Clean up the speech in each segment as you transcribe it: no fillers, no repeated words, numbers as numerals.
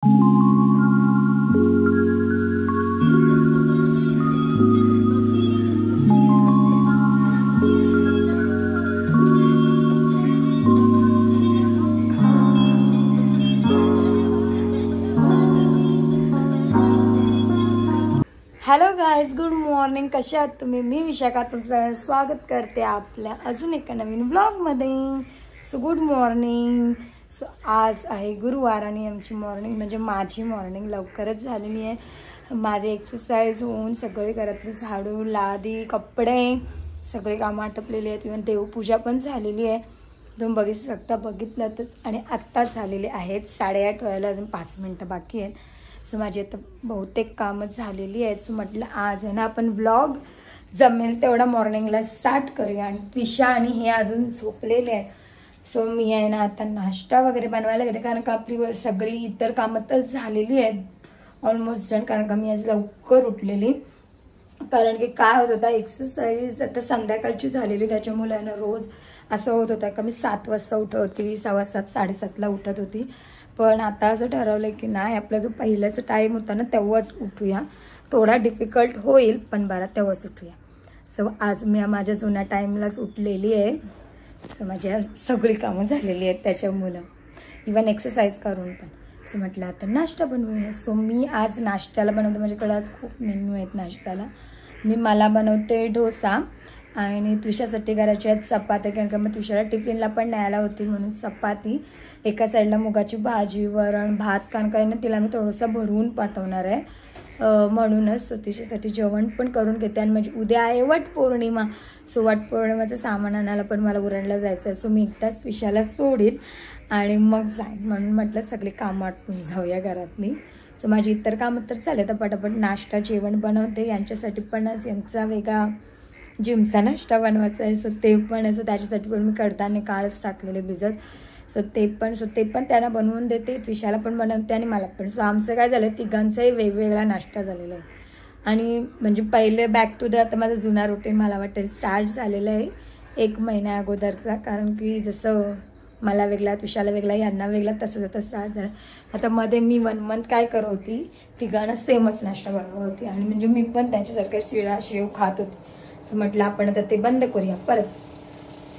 Hello guys, good morning. कसे आहात तुम्ही? मी विशाखा तुमचं स्वागत करते आपल्या अजून एका नवीन ब्लॉगमध्ये. So good morning. सो आज आहे गुरुवार आणि आमची मॉर्निंग म्हणजे माझी मॉर्निंग लवकरच झालेली आहे. माझे एक्सरसाइज होऊन सगळे घरातली झाडू लादी कपडे सगळे कामं आटपलेली आहेत. इव्हन देवपूजा पण झालेली आहे. तुम्ही बघू शकता, बघितलंच. आणि आत्ताच झालेले आहेत 8:30 व्हायला अजून 5 मिनटं बाकी आहेत. सो माझी आता बहुतेक कामं झालेली आहेत. सो म्हटलं आज आहे ना आपण व्लॉग जमेल तेवढा मॉर्निंगला स्टार्ट करूया. आणि त्विषा आणि हे अजून झोपलेले आहेत. सो मी आहे ना आता नाश्ता वगैरे बनवायला घेते, कारण का आपली सगळी इतर कामं तर झालेली आहेत ऑलमोस्ट डन. कारण का मी आज लवकर उठलेली, कारण की काय होत होता एक्सरसाइज आता संध्याकाळची झालेली, त्याच्यामुळे आहे ना रोज असं होत होतं का मी 7 वाजता उठत होती, 7:15 7:30ला उठत होती. पण आता असं ठरवलं की नाही, आपला जो पहिल्याचा टाईम होता ना तेव्हाच उठूया. थोडा डिफिकल्ट होईल पण बरं तेव्हाच उठूया. सो आज मी माझ्या जुन्या टाईमलाच उठलेली आहे. सो माझ्या सगळी कामं झालेली आहेत त्याच्यामुळं, इवन एक्सरसाइज करून पण. सो म्हटलं आता नाश्ता बनवूया. सो मी आज नाश्त्याला बनवते, माझ्याकडे आज खूप मेन्यू आहेत नाश्त्याला. मला बनवते डोसा आणि त्विषासाठी करायची आहेत चपाती, कारण का मग त्विषाला टिफिनला पण न्यायला होती म्हणून चपाती. एका साईडला मुगाची भाजी, वरण, भात, कारण काय ना तिला मी थोडंसं भरवून पाठवणार आहे म्हणूनच तिच्यासाठी जेवण पण करून घेते. आणि म्हणजे उद्या आहे वटपौर्णिमा. सो वटपौर्णिमाचं सामान आणायला पण मला उरणला जायचं आहे. सो मी एकदाच त्विषाला सोडीन आणि मग जाईन, म्हणून म्हटलं सगळी कामं आटपून जाऊया घरातली. सो माझी इतर कामं तर चालेल, तर पटापट नाश्ता जेवण बनवते. यांच्यासाठी पण आज यांचा वेगळा जिमचा नाश्ता बनवायचा आहे. सो ते पण असं त्याच्यासाठी पण मी कडधान्य काळच टाकलेले भिजत. सो ते पण त्यांना बनवून देते, त्विषाला पण बनवते आणि मला पण. सो आमचं काय झालं, तिघांचाही वेगवेगळा नाश्ता झालेला आहे. आणि म्हणजे पहिले बॅक टू द आता माझा जुना रुटीन मला वाटतं स्टार्ट झालेलं आहे 1 महिन्या अगोदरचा. कारण की जसं मला वेगळा, त्विषाला वेगळा, यांना वेगळा, तसं आता स्टार्ट झालं. आता मध्ये मी 1 मंथ काय करत होती, तिघांना सेमच नाश्ता बनवत होती. आणि म्हणजे मी पण त्यांच्यासारखं शिळा शेव खात होती. सो म्हटलं आपण आता ते बंद करूया परत.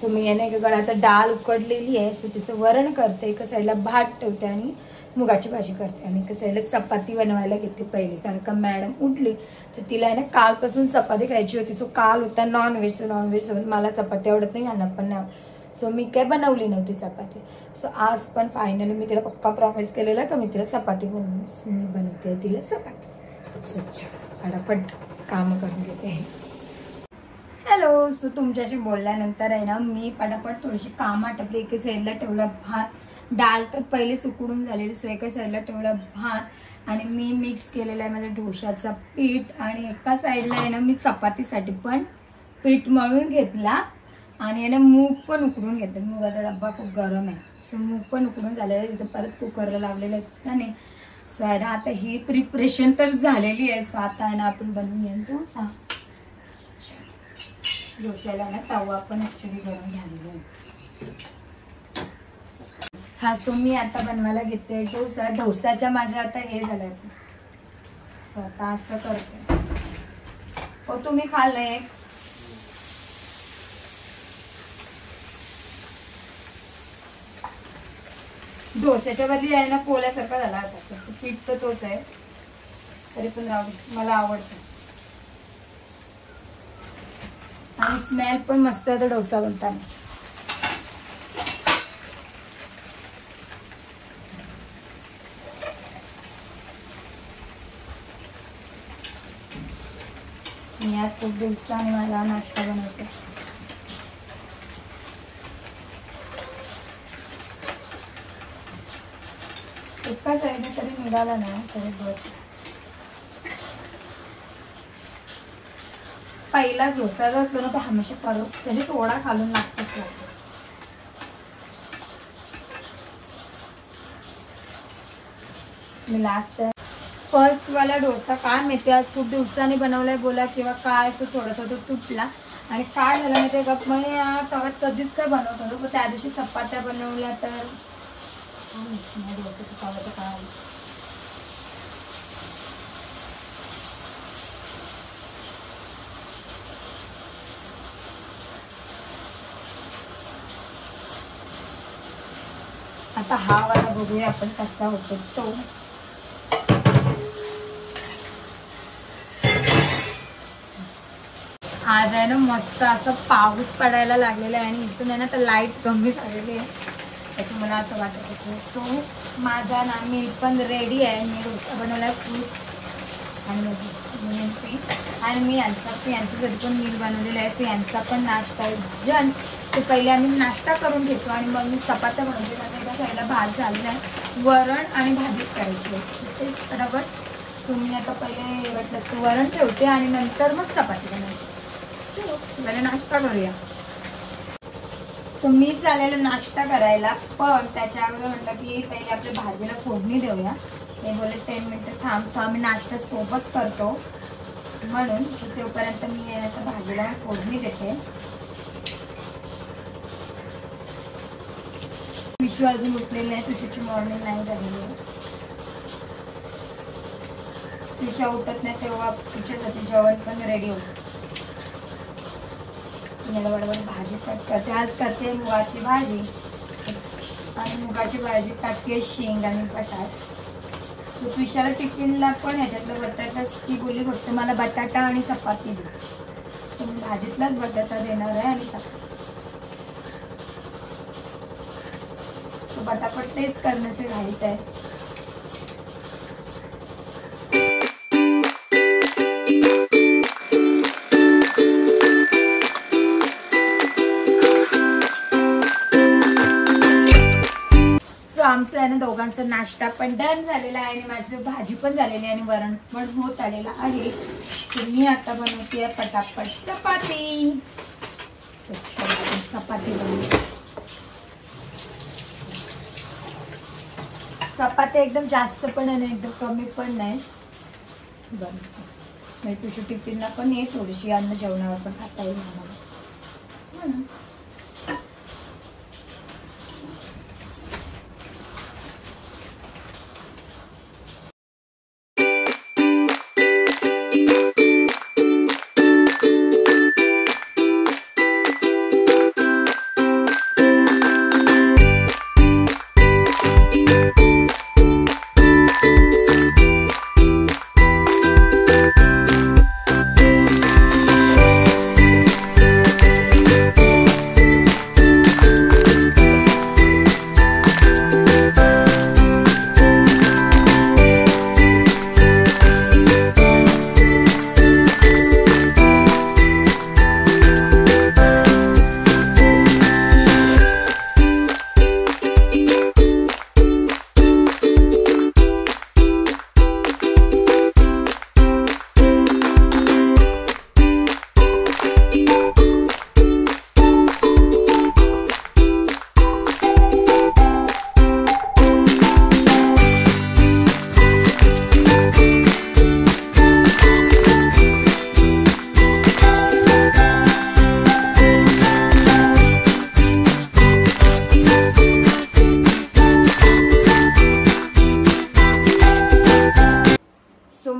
सो मी याने एका आता डाळ उकडलेली आहे, सो तिचं वरण करते, एका साईडला भात ठेवते आणि मुगाची भाजी करते. आणि एका साईडला चपाती बनवायला घेते पहिली, कारण का मॅडम उठली तर तिला आहे ना कालपासून चपाती खायची होती. सो काल होता नॉनव्हेज सोबत मला चपाती आवडत नाही, यांना पण नाही. सो मी काय बनवली नव्हती चपाती. सो आज पण फायनली मी तिला पक्का प्रॉमिस केलेला का मी तिला चपाती बनवून. सो मी बनवते तिला चपाती. सच्चा फटाफट कामं करून घेते. हॅलो. सो तुमच्याशी बोलल्यानंतर आहे ना मी पटापट थोडीशी कामं आटपली. एका साईडला ठेवला भात, डाळ तर पहिलेच उकडून झालेली. सो एका साईडला ठेवला भात आणि मी मिक्स केलेला आहे माझ्या डोशाचा पीठ. आणि एका साईडला आहे ना मी चपातीसाठी पण पीठ मळून घेतला. आणि याने मूग पण उकडून घेतले. मुगाचा डब्बा खूप गरम आहे. सो मूग पण उकडून झालेलं आहे, तिथं परत कुकरला लावलेलं आहे त्याने. सो आहे ना आता ही प्रिपरेशन तर झालेली आहे. सो आता आहे ना आपण बनवूया डोसा. डोश्याला ना तवा पण ऍक्च्युली गरम झालेला आहे. हा. सो मी आता बनवायला घेते डोसा. डोसाच्या माझ्या आता हे झालंय. सो आता असं करते. हो तुम्ही खाल्लंय. डोस्याच्या बदली आहे ना पोळ्यासारखा झाला आता. पीठ तर तोच आहे, तरी पण मला आवडतं. आणि स्मेल पण मस्त आहे डोसा बनताना. मी आज खूप दिवसांनी मला नाश्ता बनवते. एका साईडने तरी निघाला ना तरी बस. पहिला डोसा जो असतो ना तो हमेशा म्हणजे थोडा खालून लागतोच. मी लास्ट फर्स्ट वाला डोसा काय माहिती आज खूप दिवसांनी बनवलाय बोला किंवा काय, तो थोडासा तो तुटला. आणि काय झालं माहिती का, मी तव्यात कधीच काय बनवत होतो, पण त्या दिवशी चपात्या बनवल्या तर काय आता हा वाला बघूया आपण कसा होतो तो. आज आहे ना मस्त असं पाऊस पडायला लागलेला आहे आणि इथून आहे ना तर लाईट कमी झालेली आहे, त्याची मला असं वाटत होतं. सो माझा ना मीठ पण रेडी आहे. मी डोसा बनवला फ्रूट आणि माझी आणि मी यांच्यासाठी पण मीठ बनवलेलं आहे. सो यांचा पण नाश्ता आहे. तो पहिले आम्ही नाश्ता करून घेतो आणि मग मी चपात्या बनवते. माझ्या एका साईडला भात झालेला आहे, वरण आणि भाजी करायची असते बरोबर. सो मी आता पहिले वाटलं वरण ठेवते आणि नंतर मग चपाती बनवते. चलो पहिले नाश्ता करूया. तर मी चालेल नाश्ता करायला, पण त्याच्यावर म्हटलं की पहिले आपल्या भाजीला फोडणी देऊया. ते बोले 10 मिनिटं थांब. सो आम्ही नाश्ता सोबत करतो म्हणून तोपर्यंत मी आता भाजीला फोडणी देते. विश्व अजून उठलेली नाही, तुझी मॉर्निंग नाही झालेली आहे. तुझ्या उठत नाही तेव्हा तुझ्यासाठी जेवण पण रेडी होतं. याला बरोबर भाजी कट करते. आज करते मुगाची भाजी आणि मुगाची भाजी टाकते शेंग आणि बटाट. तो तुझ्याला टिफिनला पण ह्याच्यातलं बटाटा ती बोलली फक्त मला बटाटा आणि चपाती दे. तर मी भाजीतलाच बटाटा देणार आहे आणि चपाती. पटापट तेच करण्याचे घाईत आहे. आमचं आहे ना दोघांचा नाश्ता पण डन झालेला आहे आणि माझी भाजी पण झालेली आहे आणि वरण पण होत आलेला आहे. तर मी आता बनवते पटापट चपाती. चपाती बनवते. चपात्या एकदम जास्त पण आणि एकदम कमी पण नाही बनवते. तुझ्या टिफिनला पण ये थोडीशी अन्न जेवणावर पण खाता येईल आम्हाला.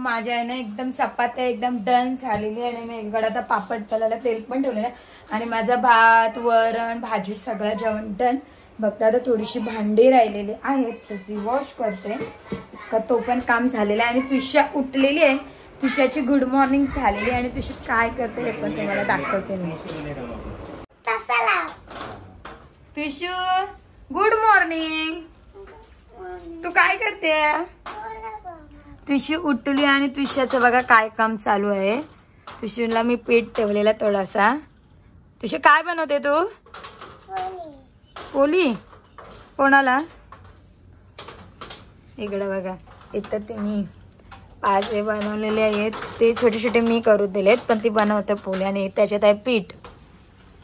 माझ्या आहे ना एकदम चपात्या एकदम डन झालेली आहे आणि मी एकडे आता पापड तळायला तेल पण ठेवलेलं आहे आणि माझा भात वरण भाजी सगळं जेवण डन. बघता आता थोडीशी भांडी राहिलेली आहेत तर ती वॉश करते का तो पण काम झालेलं आहे. आणि तुषा उठलेली आहे, तुषाची गुड मॉर्निंग झालेली आहे आणि तुषा काय करते हे पण तुम्हाला दाखवते मी. तुषू गुड मॉर्निंग. तू काय करते? तुषी उठली आणि तुषाचं बघा काय काम चालू आहे. तुषूला मी पीठ ठेवलेला थोडासा. तुषी काय बनवते तू? पोली. कोणाला? इकडे बघा इथं ते मी पाजे बनवलेले आहेत ते छोटे छोटे मी करू दिलेत पण ती बनवते पोली आणि त्याच्यात आहे पीठ.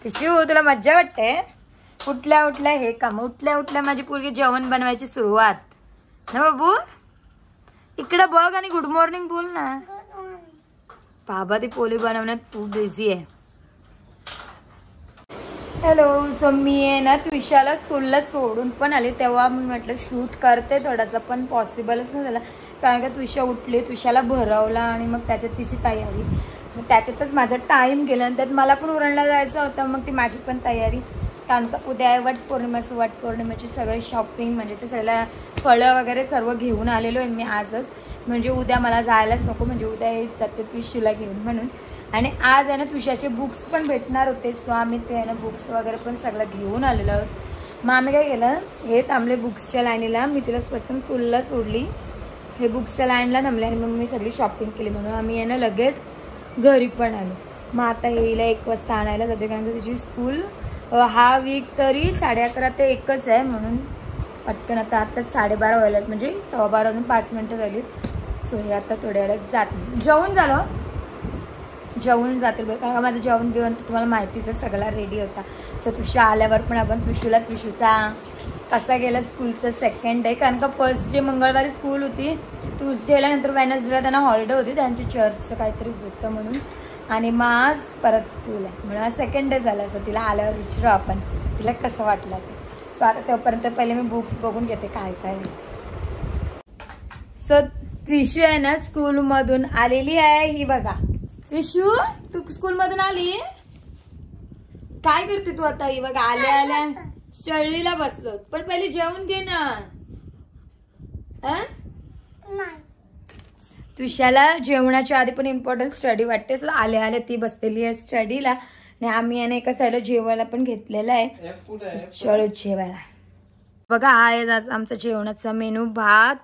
तुषू तुला मज्जा वाटते? उठल्या उठल्या हे काम उठल्या उठल्या माझी पोरगी जेवण बनवायची सुरुवात ना बाबू. इकडे बघ आणि गुड मॉर्निंग बोल ना. बाबा ती पोली बनवण्यात खूप बिझी आहे. हॅलो. सो मी आहे ना तुषाला स्कूलला सोडून पण आले तेव्हा मी म्हटलं शूट करते थोडासा पण पॉसिबलच नाही झाला कारण का तुषा उठली तुषाला भरवला आणि मग त्याच्यात तिची तयारी मग त्याच्यातच माझा टाइम गेला आणि त्यात मला पण उरणला जायचं होतं मग ती माझी पण तयारी कारण का उद्या आहे वटपौर्णिमेचं. वटपौर्णिमेची सगळी शॉपिंग म्हणजे ते सगळ्या फळं वगैरे सर्व घेऊन आलेलो आहे मी आजच. म्हणजे उद्या मला जायलाच नको, म्हणजे उद्या हेच जाते त्विशूला घेऊन म्हणून. आणि आज आहे ना त्विशाचे बुक्स पण भेटणार होते, सो आम्ही ते आहे ना बुक्स वगैरे पण सगळं घेऊन आलेलो आहोत. मग आम्ही काय केलं, हे थांबले बुक्सच्या लाईनीला, मी तिला पटकन स्कूलला सोडली, हे बुक्सच्या लाईनला थांबले आणि मग मी सगळी शॉपिंग केली. म्हणून आम्ही आहे ना लगेच घरी पण आलो. मग आता येईला 1 वाजता आणायला जाते, कारण की तिची स्कूल हा वीक तरी 11:30 ते 1च आहे. म्हणून पटकन आता 12:30 व्हायला, म्हणजे 12:15 वाजून 5 मिनिटं झाली. सो हे आता थोड्या वेळात जाते. जेवून जातील बरं, कारण का माझं जेवण बिवण तुम्हाला माहितीच आहे, सगळा रेडी होता. सो त्विशा आल्यावर पण आपण त्विशूचा कसा गेला स्कूलचं सेकंड डे, कारण का फर्स्ट डे मंगळवारी स्कूल होती, ट्यूजडेला नंतर वेडनेसडेला त्यांना हॉलिडे होती, त्यांची चर्चचं काहीतरी होतं म्हणून. आणि मग आज परत स्कूल आहे म्हणून आज सेकंड डे झाला. असं तिला आल्यावर विचारू आपण तिला कसं वाटलं ते. सो आता तोपर्यंत पहिले मी बुक्स बघून घेते काय काय. सो त्विशू आहे ना स्कूलमधून आलेली आहे, ही बघा. त्विशू तू स्कूलमधून आली, काय करते तू आता? ही बघा आल्या आल्या स्टडीला बसलो, पण पहिले जेवून घे ना. त्विशाला जेवणाच्या आधी पण इम्पॉर्टंट स्टडी वाटते. सो आले आले ती बसलेली आहे स्टडीला आणि आम्ही याने एका साईडला जेवायला पण घेतलेला आहे. चलो जेवायला. बघा हा आहे आमचा जेवणाचा मेनू. भात,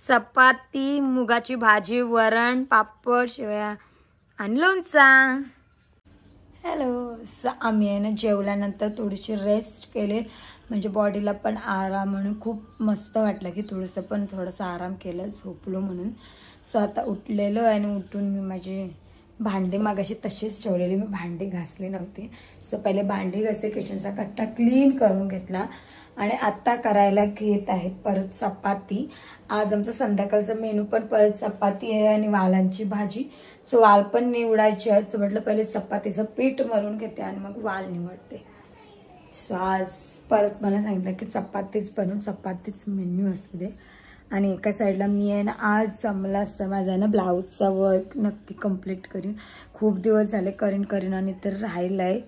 चपाती, मुगाची भाजी, वरण, पापड, शेवया आणि लोणचा. हॅलो. आम्ही आहे ना जेवल्यानंतर थोडीशी रेस्ट केली, म्हणजे बॉडीला पण आराम, म्हणून खूप मस्त वाटलं की थोडासा आराम केला, झोपलो म्हणून. सो आता उठलेलो आहे आणि उठून मी माझी भांडी मागाशी तशीच ठेवलेली, मी भांडी घासली नव्हती. सो पहिले भांडी घासते, किचनचा कट्टा क्लीन करून घेतला आणि आता करायला घेत आहे परत चपाती. आज आमचा संध्याकाळचा मेनू पण परत चपाती आहे आणि वालांची भाजी. सो वाल पण निवडायची आहे. सो म्हटलं पहिले चपातीचं पीठ मळून घेते आणि मग वाल निवडते. सो आज परत मला सांगितलं की चपातीच बनवून, चपातीच मेन्यू असू दे. आणि एका साईडला मी आहे ना आज जमला असतं माझा आहे ना ब्लाऊजचा वर्क नक्की कंप्लीट करीन. खूप दिवस झाले करीन आणि तर राहिलं आहे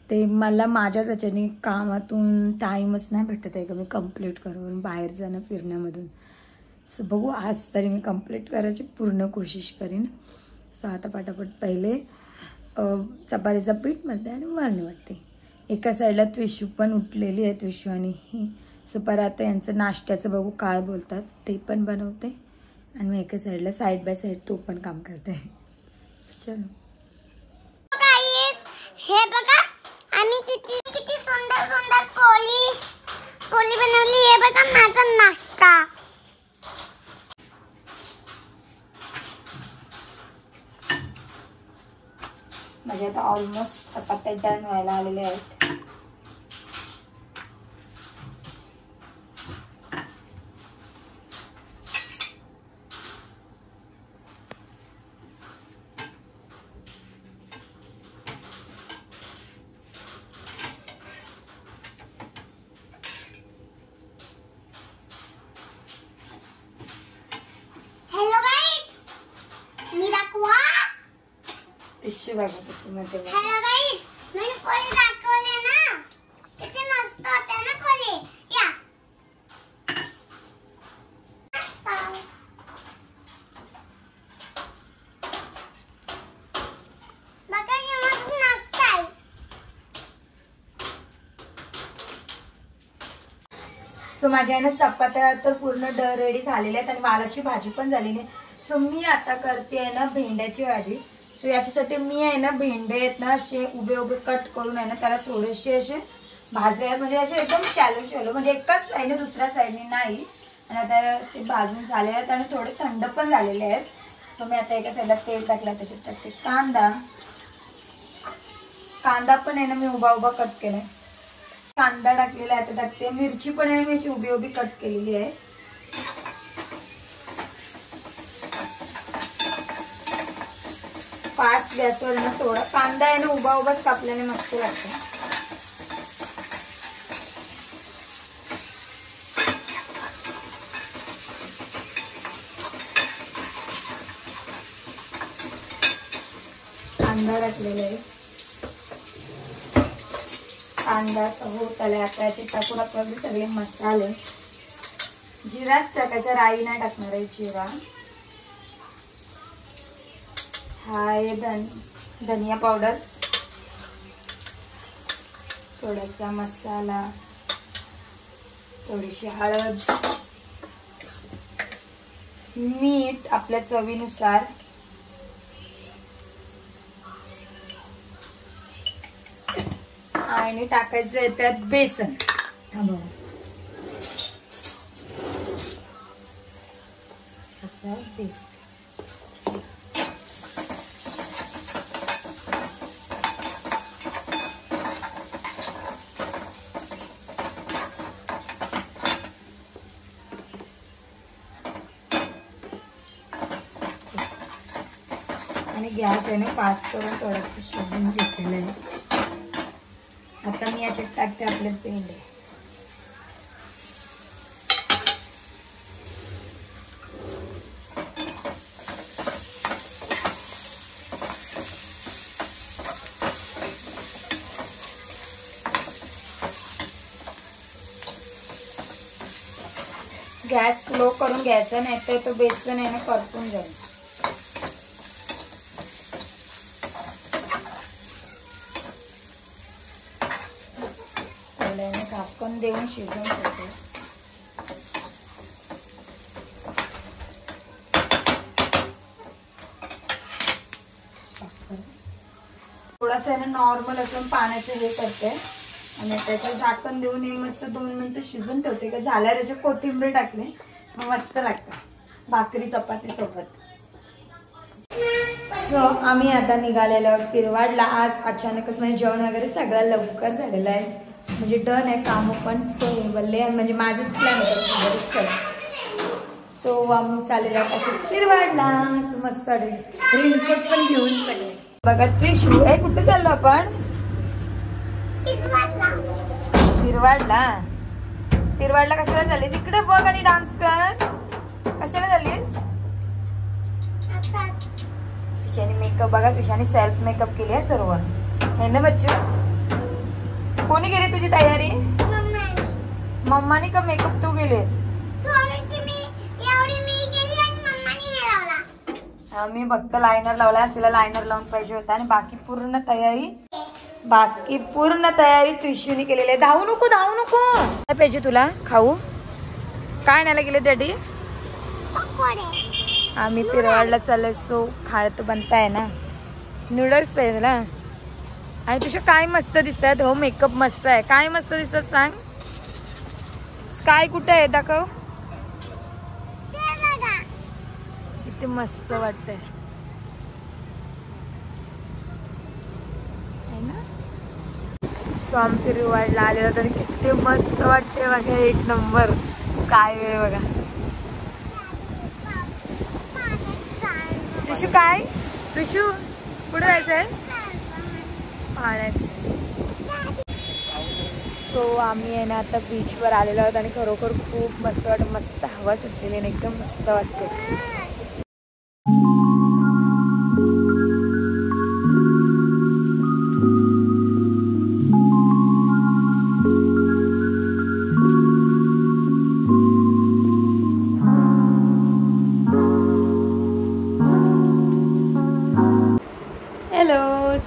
ते. मला माझ्या त्याच्याने कामातून टाईमच नाही भेटत आहे का मी कंप्लीट करून बाहेर जाणं फिरण्यामधून. सो बघू आज तरी मी कंप्लीट करायची पूर्ण कोशिश करीन. सो आता पटापट पहिले चपातीचं पीठ मळते आणि वाल निवडते. एका साईडला त्विशू पण उठलेली आहे, त्विशू आणि ही. सो परत आता यांचं नाश्त्याचं बघू काय बोलतात ते पण बनवते आणि मग एका साईडला साईड बाय साईड तो पण काम करते. चलो हे बघा आम्ही किती सुंदर सुंदर पोळी बनवली. हे बघा माझा नाश्ता. म्हणजे आता ऑलमोस्ट चपात्या डन व्हायला आलेले आहेत. टिश्यू बघा कशी मध्ये. हॅलो गाईस, मी पोळी दाखवले ना, किती मस्त होते ना पोळी. या बघा हे मस्त नाश्ता आहे. सो माझ्या ना चपात्या तर पूर्ण रेडी झालेल्या आहेत आणि वालाची भाजी पण झालेली आहे. सो मी आता करते आहे ना भेंड्याची भाजी. सो याच्यासाठी मी आहे ना भेंडे आहेत ना असे उभे उभे कट करून आहे ना त्याला थोडेसे असे भाजले आहेत, म्हणजे असे एकदम शॅलो म्हणजे एकाच साईडने दुसऱ्या साईडने नाही. आणि आता ते भाजून झाले आहेत आणि थोडे थंड पण झालेले आहेत. सो मी आता एका साईडला तेल टाकलं, तसेच टाकते कांदा पण आहे ना मी उभा कट केलाय. कांदा टाकलेला आहे आता टाकते. मिरची पण आहे मी अशी उभी कट केलेली आहे. फास्ट गॅसवर ना थोडा कांदा आहे ना उभाच कापल्याने मस्त लागतो. कांदा टाकलेला आहे. कांदा होत आले. आता याचे टाकून आपण सगळे मसाले. जिराच टाकायचा, राई नाही टाकणार आहे. जिरा, हा आहे धनिया पावडर, थोडासा मसाला, थोडीशी हळद, मीठ आपल्या चवीनुसार, आणि टाकायचं आहे त्यात बेसन. बेसन आणि गॅस आहे ना फास्ट करून थोडंसं शिजवून घेतलेलं आहे. आता मी याच्यात टाकते आपले पेंडे. गॅस स्लो करून घ्यायचा, नाही तर तो बेसन आहे ना करपून जाईल. झाकण देऊन शिजवून घेते. थोडासा आहे ना नॉर्मल असं पाण्याचं हे करते आणि त्याचं झाकण देऊन हे मस्त 2 मिनिटं शिजून ठेवते. का झाल्यावर त्याचे कोथिंबीर टाकले मग मस्त लागतं भाकरी चपाती सोबत. सो आम्ही आता निघालेलो पिरवाडला. आज अचानकच म्हणजे जेवण वगैरे सगळं लवकर झालेलं आहे, म्हणजे डन आहे काम पण. सो बोलले म्हणजे माझंच प्लॅन होतं. सो आम्ही चाललेलो असे पिरवाडला. मस्त रेनकोट पण घेऊन सगळे. बघा त्रिशू आहे. कुठे चाललो आपण? पिरवाडला. पिरवाडला कशाला चालली? तिकडे बघ आणि डान्स कर. कशाला चाललीस? तुझ्याने मेकअप बघा, तुझ्याने सेल्फ मेकअप केली आहे सर्व है ना बच्चू? कोणी केली तुझी तयारी? मम्मानी का मेकअप तू केलीस? मी फक्त लायनर लावला, तिला लायनर लावून पाहिजे होता आणि बाकी पूर्ण तयारी त्रिशूनी केलेली आहे. धावू नको काय पाहिजे तुला खाऊ? काय न्यायला गेले डॅडी? आम्ही पिरवाडला चाललोय. सो खायला बनताय ना, नूडल्स पाहिजे तुला. आणि तुझ्या काय मस्त दिसतात. हो मेकअप मस्त आहे. काय मस्त दिसतात सांग? स्काय कुठे आहे दाखव. किती मस्त वाटतंय ना. सो आम्ही पिरवाडला आलेलो तर किती मस्त वाटते बघा. 1 नंबर स्काय वे बघा. ऋषू काय? ऋषू कुठे जायचंय? पाण्यात. सो आम्ही आहे ना आता बीचवर आलेलो आहोत आणि खरोखर खूप मस्त वाटत. मस्त हवा सुटलेली आणि एकदम मस्त वाटते.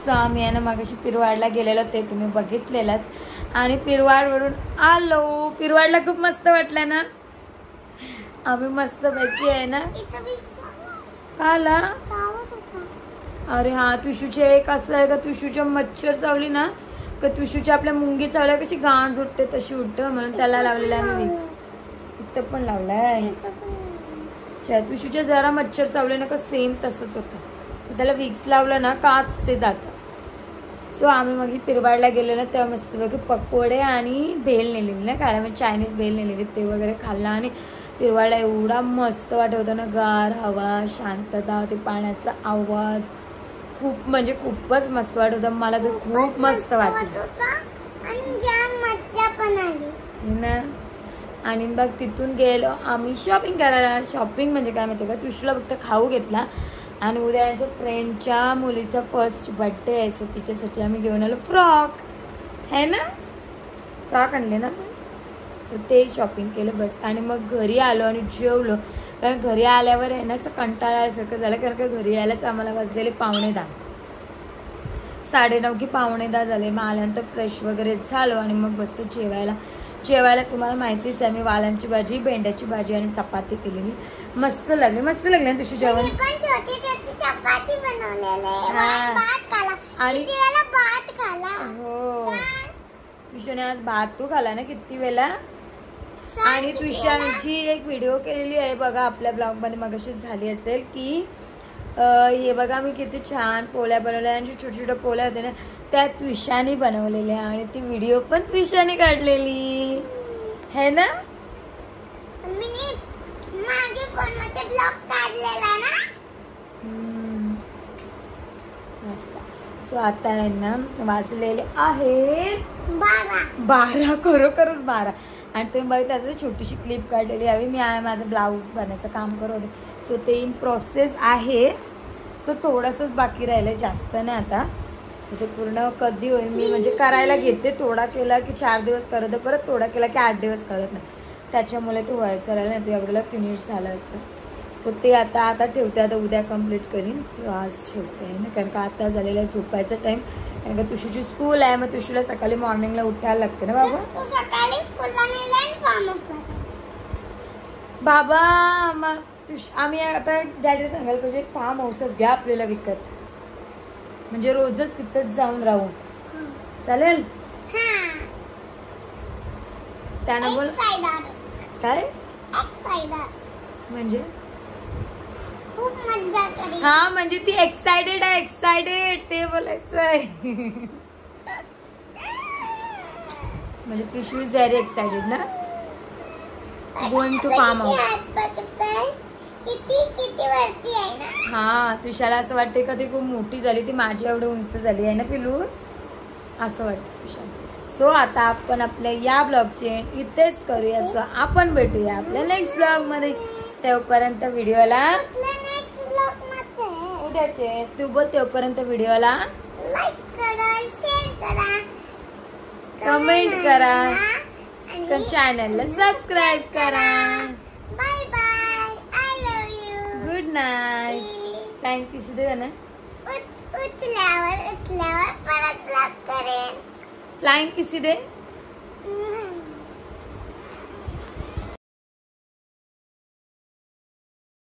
सो आम्ही आहे ना मागाशी पिरवाडला गेलेलो ते तुम्ही बघितलेलंच. आणि पिरवाडवरून आलो. पिरवाडला खूप मस्त वाटलं ना. आम्ही मस्त पैकी आहे ना. काला अरे हा तुषूचे एक असं आहे का, तुषूच्या मच्छर चावली ना का, तुषूच्या आपल्या मुंगी चावल्या कशी गाण सुटते तशी उठत, म्हणून त्याला लावलेला आहे मी विक्स. इथं पण लावलाय. तुषूच्या जरा मच्छर चावले ना का सेम तसंच होतं. त्याला विक्स लावलं ना काच ते जातं. सो आम्ही मग पिरवाडला गेलेलो तेव्हा मस्त बघ पकोडे आणि भेल नेलेली ना, कारण मी चायनीज भेल नेलेली ते वगैरे खाल्ला. आणि पिरवाडला एवढा मस्त वाटत होता ना, गार हवा, शांतता, ते पाण्याचा आवाज, खूप म्हणजे खूपच मस्त वाटत होता. मला तर खूप मस्त वाटलं ना. आणि बघ तिथून गेलो आम्ही शॉपिंग करायला. शॉपिंग म्हणजे काय माहिती का, तुषूला फक्त खाऊ घेतला. आणि उद्या यांच्या फ्रेंडच्या मुलीचा फर्स्ट बर्थडे आहे, सो तिच्यासाठी आम्ही घेऊन आलो फ्रॉक है ना. फ्रॉक आणले ना तर ते शॉपिंग केलं बस. आणि मग घरी आलो आणि जेवलो. कारण घरी आल्यावर आहे ना असं कंटाळा आल्यासारखं झालं. कारण का घरी यायलाच आम्हाला वाजलेले 9:45, 9:30 की 9:45 झाले. मग आल्यानंतर फ्रेश वगैरे झालो आणि मग बसतो जेवायला. तुम्हाला माहितीच आहे मी वालांची भाजी, भेंड्याची भाजी आणि चपाती केलेली. मस्त लागली ना तुझी जेवण. चपाती बनवलेले आणि हो तुझ्याने आज भात तू खाला ना किती वेळा. आणि तुषारची एक व्हिडिओ केलेली आहे बघा आपल्या ब्लॉग मध्ये मगाशी झाली असेल की हे बघा मी किती छान पोळ्या बनवल्या. आणि छोट्या छोट्या पोळ्या होत्या ना त्या तुषाने बनवलेल्या आणि ती व्हिडिओ पण तुषाने काढलेली है ना. माझ्या फोन मध्ये ब्लॉग काढलेला ना. सो आता आहे ना वाजलेले आहेत 12 खरोखरच 12. आणि तुम्ही बघितलं छोटीशी क्लिप काढलेली हवी मी माझं ब्लाऊज बनायचं काम करत होते. सो ते इन प्रोसेस आहे. सो थोडंसंच बाकी राहिलं जास्त नाही आता. सो ते पूर्ण कधी होईल मी म्हणजे करायला घेते. थोडा केला की 4 दिवस करत परत थोडा केला की 8 दिवस करत नाही. त्याच्यामुळे ते व्हायचं राहिलं नाही. ते एवढ्याला फिनिश झालं असतं. सो ते आता ठेवते. आता उद्या कम्प्लीट करीन. सो आज ठेवते आहे ना कारण का आता झालेला आहे झोपायचा टाइम. कारण का तुझी स्कूल आहे मग तुझीला सकाळी मॉर्निंगला उठायला लागते ना बाबा. बाबा मग आम्ही आता डॅडीला सांगायला पाहिजे एक फार्म हाऊसच घ्या आपल्याला विकत. म्हणजे रोजच तिथंच जाऊन राहू चालेल. त्यानं बोल काय म्हणजे खूप मज्जा करी. हा म्हणजे ती एक्साइटेड आहे ते बोलायचं आहे. म्हणजे शी इज व्हेरी एक्साइटेड ना गोइंग टू फार्म हाऊस. किती वरती आहे ना. हा तुषाला असं वाटते का ती खूप मोठी झाली. ती माझ्या एवढी उंच झाली आहे ना पिलू असं वाटतं तुषाला. सो आता आपण आपल्या या ब्लॉगचे इथेच करूया. सो आपण भेटूया आपल्या नेक्स्ट ब्लॉग मध्ये. तेव्हापर्यंत व्हिडिओला उद्याचे तू बोल. तेव्हापर्यंत व्हिडिओला लाईक करा, शेअर करा, कमेंट करा, चॅनलला सबस्क्राईब करा. Bye bye. I love you. Good night. Flying किसी दे ना. उठल्यावर परत ब्लॉग करेन. फ्लाइंग किसी दे.